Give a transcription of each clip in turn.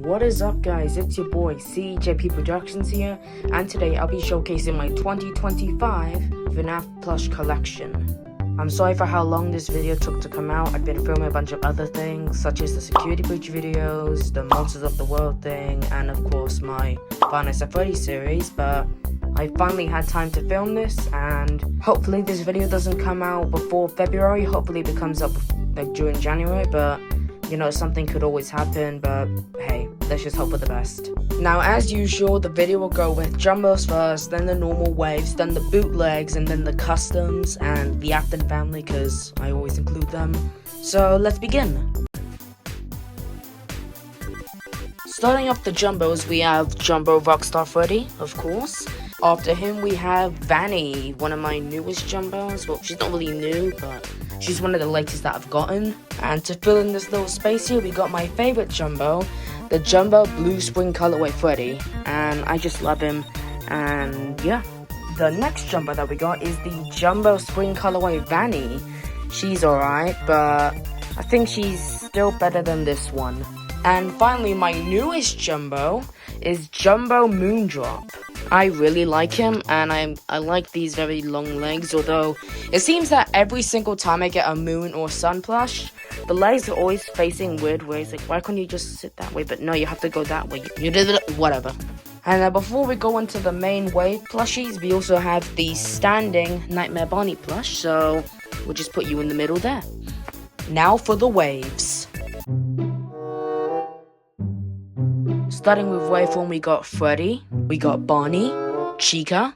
What is up, guys? It's your boy CJP Productions here, and today I'll be showcasing my 2025 FNAF Plush collection. I'm sorry for how long this video took to come out. I've been filming a bunch of other things, such as the security breach videos, the Monsters of the World thing, and of course my Five Nights at Freddy's series, but I finally had time to film this, and hopefully this video doesn't come out before February. Hopefully it comes up like during January, but you know, something could always happen, but hey, let's just hope for the best. Now, as usual, the video will go with jumbos first, then the normal waves, then the bootlegs, and then the customs, and the Afton family, because I always include them. So, let's begin. Starting off the jumbos, we have Jumbo Rockstar Freddy, of course. After him, we have Vanny, one of my newest jumbos. Well, she's not really new, but she's one of the latest that I've gotten. And to fill in this little space here, we got my favorite jumbo, the Jumbo Blue Spring Colorway Freddy. And I just love him. And yeah. The next jumbo that we got is the Jumbo Spring Colorway Vanny. She's alright, but I think she's still better than this one. And finally, my newest jumbo is Jumbo Moondrop. I really like him, and I like these very long legs, although it seems that every single time I get a moon or sun plush, the legs are always facing weird ways. Like, why can't you just sit that way? But no, you have to go that way. You did it, whatever. And before we go into the main wave plushies, we also have the standing Nightmare Bonnie plush, so we'll just put you in the middle there. Now for the waves. Starting with wave 1, we got Freddy, we got Bonnie, Chica,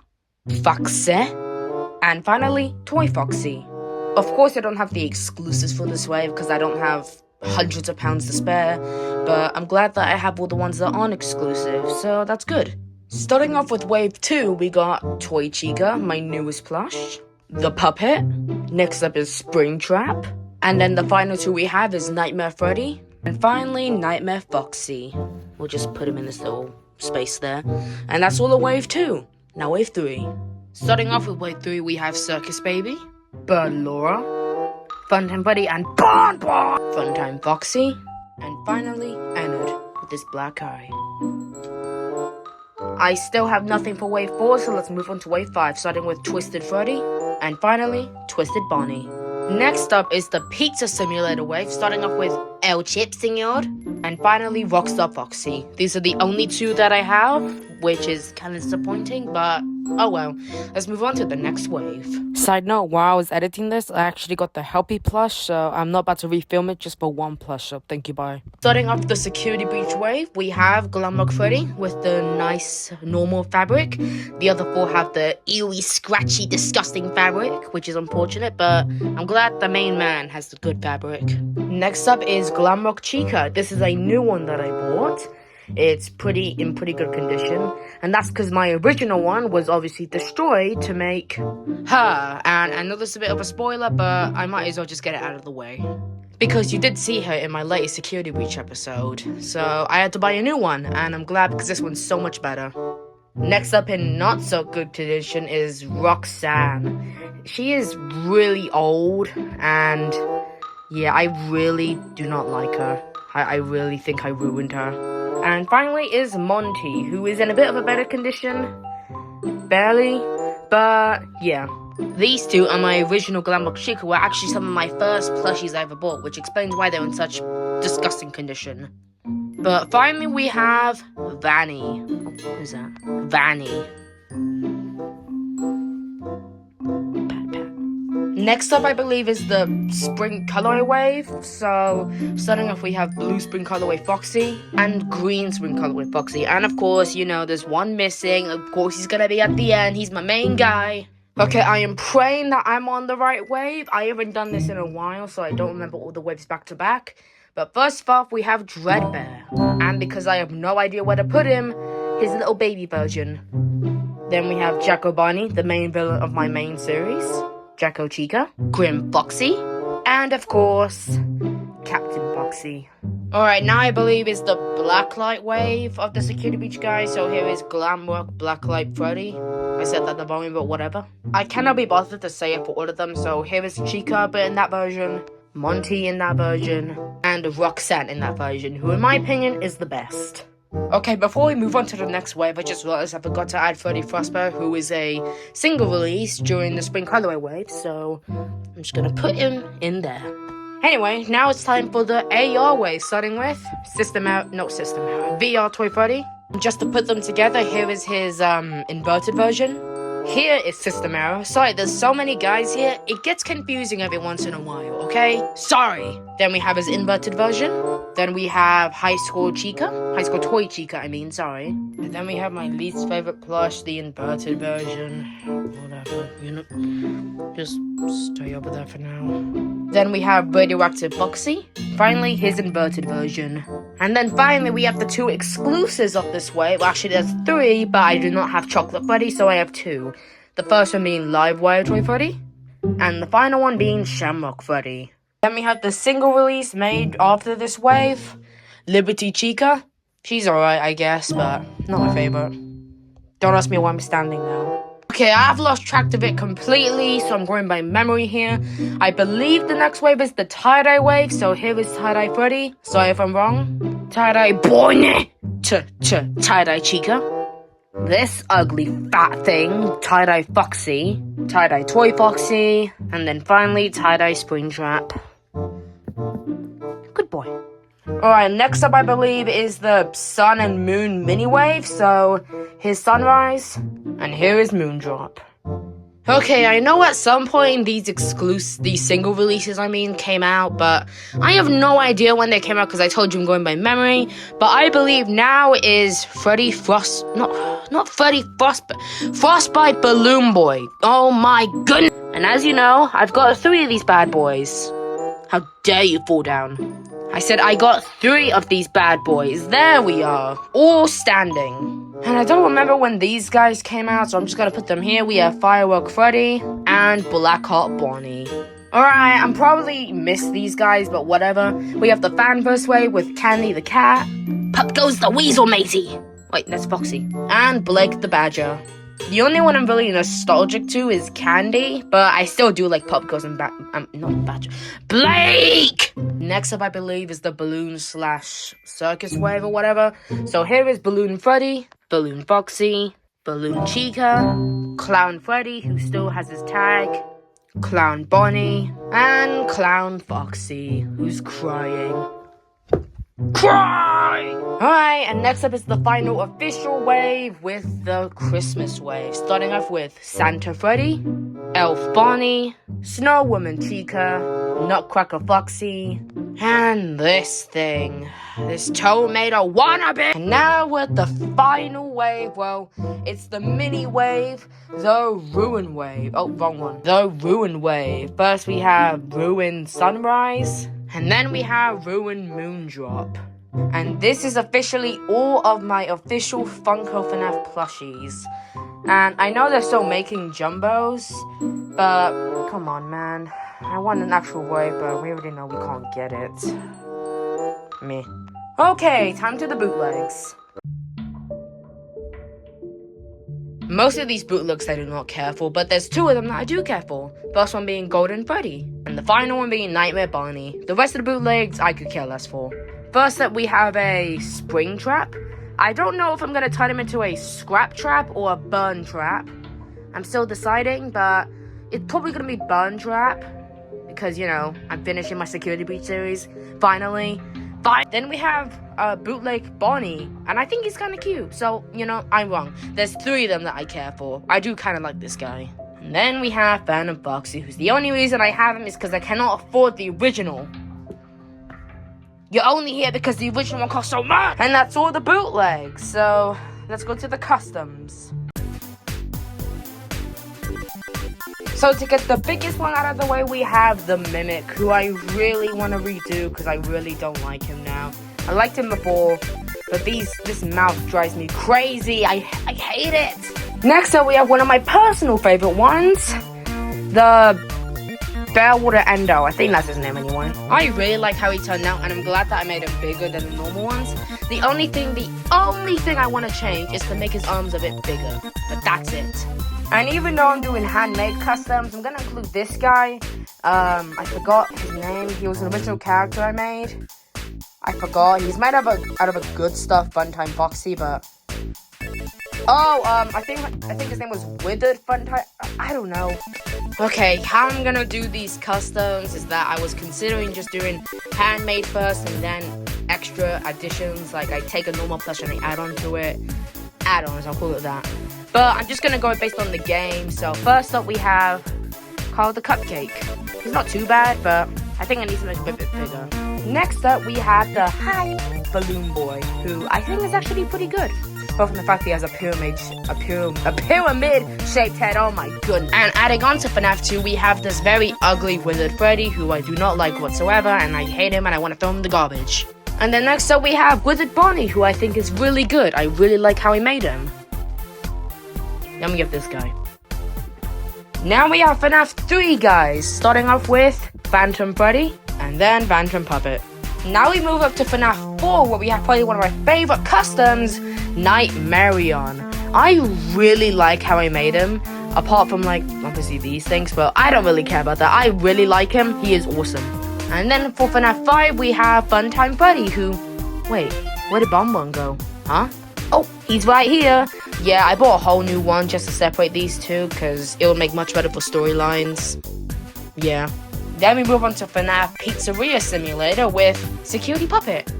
Foxy, and finally, Toy Foxy. Of course, I don't have the exclusives for this wave because I don't have hundreds of pounds to spare, but I'm glad that I have all the ones that aren't exclusive, so that's good. Starting off with wave 2, we got Toy Chica, my newest plush, the Puppet, next up is Springtrap, and then the final two we have is Nightmare Freddy, and finally, Nightmare Foxy. We'll just put him in this little space there. And that's all of wave 2. Now wave 3. Starting off with wave 3, we have Circus Baby, Bird Laura, Funtime Buddy, and Bon Bon, Funtime Foxy, and finally, Ennard with his black eye. I still have nothing for wave 4, so let's move on to wave 5, starting with Twisted Freddy, and finally, Twisted Bonnie. Next up is the Pizza Simulator wave, starting off with El Chip Senor, and finally Rockstar Foxy. These are the only two that I have, which is kind of disappointing, but oh well. Let's move on to the next wave. Side note, while I was editing this, I actually got the Helpy plush, so I'm not about to refilm it just for one plush, so thank you, bye. Starting off the Security Breach wave, we have Glamrock Freddy with the nice normal fabric. The other four have the ewy, scratchy, disgusting fabric, which is unfortunate, but I'm glad the main man has the good fabric. Next up is Glamrock Chica. This is a new one that I bought. It's in pretty good condition, and that's because my original one was obviously destroyed to make her. And I know this is a bit of a spoiler, but I might as well just get it out of the way, because you did see her in my latest Security Breach episode, so I had to buy a new one, and I'm glad because this one's so much better. Next up in not so good condition is Roxanne. She is really old, and yeah, I really do not like her. I really think I ruined her. And finally is Monty, who is in a bit of a better condition. Barely, but yeah. These two are my original Glamrock Chica, were actually some of my first plushies I ever bought, which explains why they're in such disgusting condition. But finally we have Vanny. Who's that? Vanny. Next up, I believe, is the Spring Colorway wave. So, starting off, we have Blue Spring Colorway Foxy and Green Spring Colorway Foxy. And of course, you know, there's one missing. Of course, he's gonna be at the end. He's my main guy. Okay, I am praying that I'm on the right wave. I haven't done this in a while, so I don't remember all the waves back to back. But first off, we have Dreadbear. And because I have no idea where to put him, his little baby version. Then we have Jacko Bonnie, the main villain of my main series. Jacko Chica, Grim Foxy, and of course, Captain Foxy. Alright, now I believe is the Blacklight wave of the Security Breach guys, so here is Glamrock Blacklight Freddy. I said that at the volume, but whatever. I cannot be bothered to say it for all of them, so here is Chica, but in that version. Monty in that version, and Roxanne in that version, who in my opinion is the best. Okay, before we move on to the next wave, I just realized I forgot to add Freddy Frostbite, who is a single release during the Spring Colorway wave, so I'm just gonna put him in there. Anyway, now it's time for the AR wave, starting with VR Toy Freddy. Just to put them together, here is his inverted version. Here is System Error. Sorry, there's so many guys here, it gets confusing every once in a while, okay? Sorry. Then we have his inverted version. Then we have High School Toy Chica, sorry. And then we have my least favorite plush, the inverted version. Whatever, just stay over there for now. Then we have Radioactive Foxy. Finally, his inverted version. And then finally, we have the two exclusives of this wave. Well, actually, there's three, but I do not have Chocolate Freddy, so I have two. The first one being Live Wire Toy Freddy, and the final one being Shamrock Freddy. Then we have the single release made after this wave, Liberty Chica. She's alright, I guess, but not my favorite. Don't ask me why I'm standing now. Okay, I've lost track of it completely, so I'm going by memory here. I believe the next wave is the Tie-Dye wave, so here is Tie-Dye Freddy. Sorry if I'm wrong. Tie-Dye Bonnie! Tie-Dye Chica. This ugly fat thing, Tie-Dye Foxy. Tie-Dye Toy Foxy. And then finally, Tie-Dye Springtrap. Good boy. Alright, next up I believe is the Sun and Moon mini wave. So, here's Sunrise, and here is Moondrop. Okay, I know at some point these single releases, came out, but I have no idea when they came out because I told you I'm going by memory. But I believe now is Frostbite Balloon Boy. Oh my goodness! And as you know, I've got 3 of these bad boys. How dare you fall down? I said I got 3 of these bad boys. There we are, all standing. And I don't remember when these guys came out, so I'm just gonna put them here. We have Firework Freddy and Blackheart Bonnie. Alright, I'm probably missed these guys, but whatever. We have the Fanverse wave with Candy the Cat. Pup goes the Weasel Matey. Wait, that's Foxy. And Blake the Badger. The only one I'm really nostalgic to is Candy, but I still do like Pup Goes and not Badger. Blake! Next up, I believe, is the Balloon/Circus wave or whatever. So here is Balloon Freddy, Balloon Foxy, Balloon Chica, Clown Freddy, who still has his tag, Clown Bonnie, and Clown Foxy, who's crying. Cry! Alright, and next up is the final official wave with the Christmas wave. Starting off with Santa Freddy, Elf Bonnie, Snow Woman Chica, Nutcracker Foxy, and this thing. This Tomato wannabe! And now we're at the final wave. Well, it's the mini wave, the Ruin wave. Oh, wrong one. The Ruin wave. First we have Ruin Sunrise, and then we have Ruin Moondrop. And this is officially all of my official Funko FNAF plushies. And I know they're still making jumbos, but come on, man. I want an actual wave, but we already know we can't get it. Meh. Okay, time to the bootlegs. Most of these bootlegs I do not care for, but there's 2 of them that I do care for. First one being Golden Freddy, and the final one being Nightmare Bonnie. The rest of the bootlegs I could care less for. First up, we have a Springtrap. I don't know if I'm going to turn him into a Scrap Trap or a Burn Trap. I'm still deciding, but it's probably going to be Burn Trap. Because, I'm finishing my Security Breach series. Finally. Then we have Bootleg Bonnie. And I think he's kind of cute. So, I'm wrong. There's 3 of them that I care for. I do kind of like this guy. And then we have Phantom Foxy, who's the only reason I have him is because I cannot afford the original. You're only here because the original one cost so much! And that's all the bootlegs. So, let's go to the customs. So to get the biggest one out of the way, we have the Mimic, who I really want to redo because I really don't like him now. I liked him before, but this mouth drives me crazy. I hate it. Next up, we have one of my personal favorite ones, the Bearwater Endo. I think that's his name anyway. I really like how he turned out, and I'm glad that I made him bigger than the normal ones. The only thing I want to change is to make his arms a bit bigger. But that's it. And even though I'm doing handmade customs, I'm gonna include this guy. I forgot his name. He was an original character I made. I forgot. He's made out of a good stuff, Funtime Foxy, but I think his name was Withered Funtime. I don't know. Okay, how I'm gonna do these customs is that I was considering just doing handmade first and then extra additions. Like I take a normal plush and I add on to it. Add-ons, I'll call it that. But I'm just gonna go based on the game. So first up we have Carl the Cupcake. He's not too bad, but I think I need to make him a bit bigger. Next up we have the Hi Balloon Boy, who I think is actually pretty good. Apart from the fact he has a pyramid-shaped head, oh my goodness. And adding on to FNAF 2, we have this very ugly Wizard Freddy, who I do not like whatsoever, and I hate him, and I want to throw him in the garbage. And then next up we have Wizard Bonnie, who I think is really good. I really like how he made him. Let me get this guy. Now we have FNAF 3, guys, starting off with Phantom Freddy, and then Phantom Puppet. Now we move up to FNAF 4, where we have probably one of my favorite customs, Nightmarion. I really like how I made him, apart from, like, obviously these things, but I don't really care about that. I really like him. He is awesome. And then for FNAF 5, we have Funtime Freddy, who... Wait, where did Bonbon go? Huh? Oh, he's right here. Yeah, I bought a whole new one just to separate these two, because it would make much better for storylines. Yeah. Then we move on to FNAF Pizzeria Simulator with Security Puppet.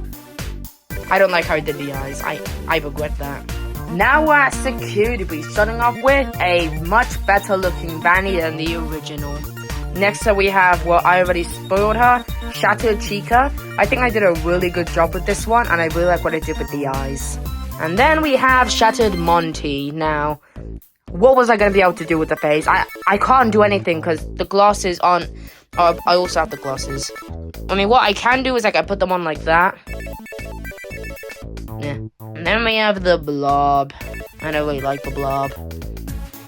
I don't like how he did the eyes. I regret that. Now we're at Security Breach, starting off with a much better looking Vanny than the original. Next up we have, well, I already spoiled her, Shattered Chica. I think I did a really good job with this one, and I really like what I did with the eyes. And then we have Shattered Monty. Now, what was I going to be able to do with the face? I can't do anything because the glasses aren't... I also have the glasses. I mean, what I can do is I can put them on like that. Yeah. And then we have the Blob. I don't really like the Blob.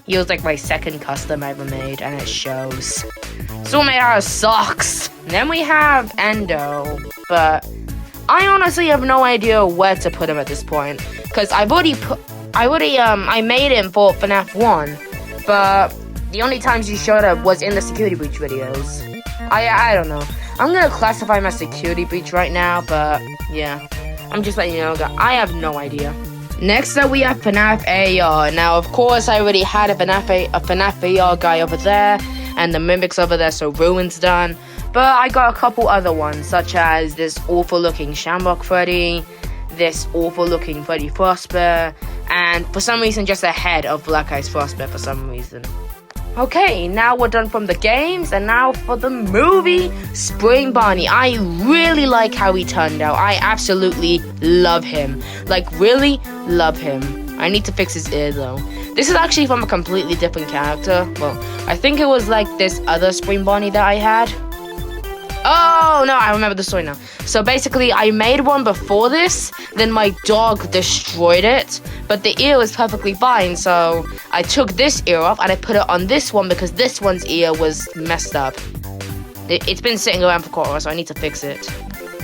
He was like my second custom I ever made, and it shows. It's all made out of socks. And then we have Endo, but I honestly have no idea where to put him at this point, because I made him for FNAF 1, but the only times he showed up was in the Security Breach videos. I don't know. I'm gonna classify him as Security Breach right now, but yeah. I'm just letting you know that I have no idea. Next up we have FNAF AR. Now of course I already had a FNAF AR guy over there, and the Mimics over there, so Ruin's done. But I got a couple other ones, such as this awful looking Shamrock Freddy, this awful looking Freddy Frostbear, and for some reason just a head of Black Ice Frostbear for some reason. Okay, now we're done from the games, and now for the movie, Spring Bonnie. I really like how he turned out. I absolutely love him. Like, really love him. I need to fix his ear, though. This is actually from a completely different character. Well, I think it was like this other Spring Bonnie that I had. Oh, no, I remember the story now. So basically, I made one before this, then my dog destroyed it, but the ear was perfectly fine, so I took this ear off and I put it on this one because this one's ear was messed up. It's been sitting around for quite a while, so I need to fix it.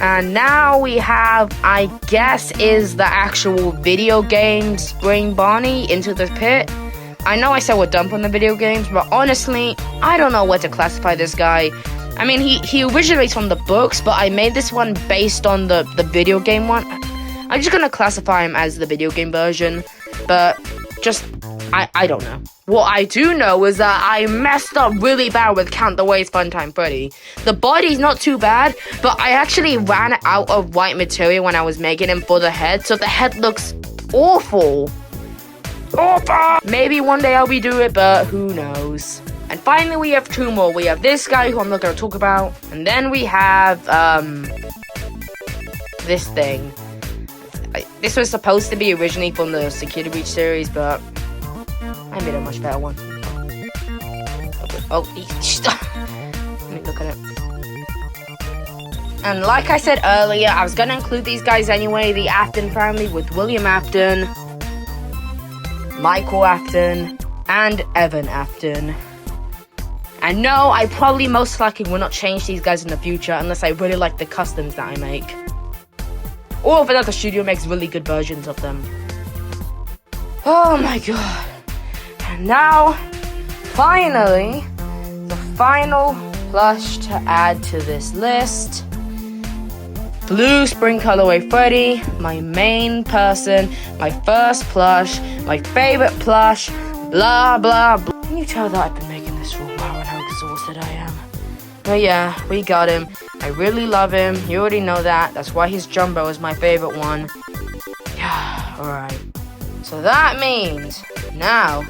And now we have, I guess, is the actual video game Spring Bonnie Into the Pit. I know I said we're done from the video games, but honestly, I don't know where to classify this guy. I mean, he originates from the books, but I made this one based on the video game one. I'm just gonna classify him as the video game version, but just, I don't know. What I do know is that I messed up really bad with Count the Ways Funtime Freddy. The body's not too bad, but I actually ran out of white material when I was making him for the head, so the head looks awful. Awful! Maybe one day I'll redo it, but who knows. And finally, we have two more. We have this guy, who I'm not going to talk about. And then we have, this thing. This was supposed to be originally from the Security Breach series, but I made a much better one. Oh, stop. Let me look at it. And like I said earlier, I was going to include these guys anyway. The Afton family with William Afton, Michael Afton, and Evan Afton. And no, I probably most likely will not change these guys in the future unless I really like the customs that I make. Or if another studio makes really good versions of them. Oh my god. And now, finally, the final plush to add to this list. Blue Spring Colorway Freddy, my main person, my first plush, my favorite plush, blah blah blah. Can you tell that I've been making this for a while and how exhausted I am? But yeah, we got him. I really love him. You already know that. That's why his jumbo is my favorite one. Yeah, alright. So that means now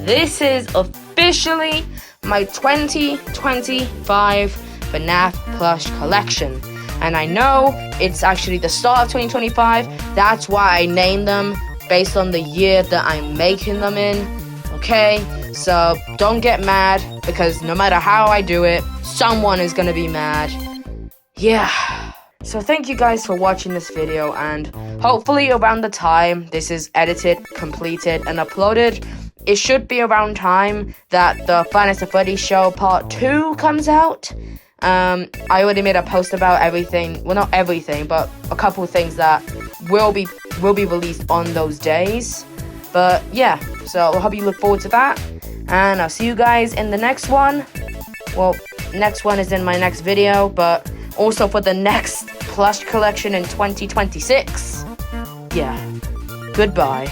this is officially my 2025 FNAF plush collection. And I know it's actually the start of 2025. That's why I named them based on the year that I'm making them in. Okay? So don't get mad because no matter how I do it, someone is gonna be mad. Yeah. So thank you guys for watching this video, and hopefully around the time this is edited, completed, and uploaded, it should be around time that the Five Nights at Freddy's show part 2 comes out. I already made a post about everything. Well, not everything, but a couple of things that will be released on those days. But yeah, so I hope you look forward to that, and I'll see you guys in the next one. Well, next one is in my next video, but also for the next plush collection in 2026. Yeah, goodbye.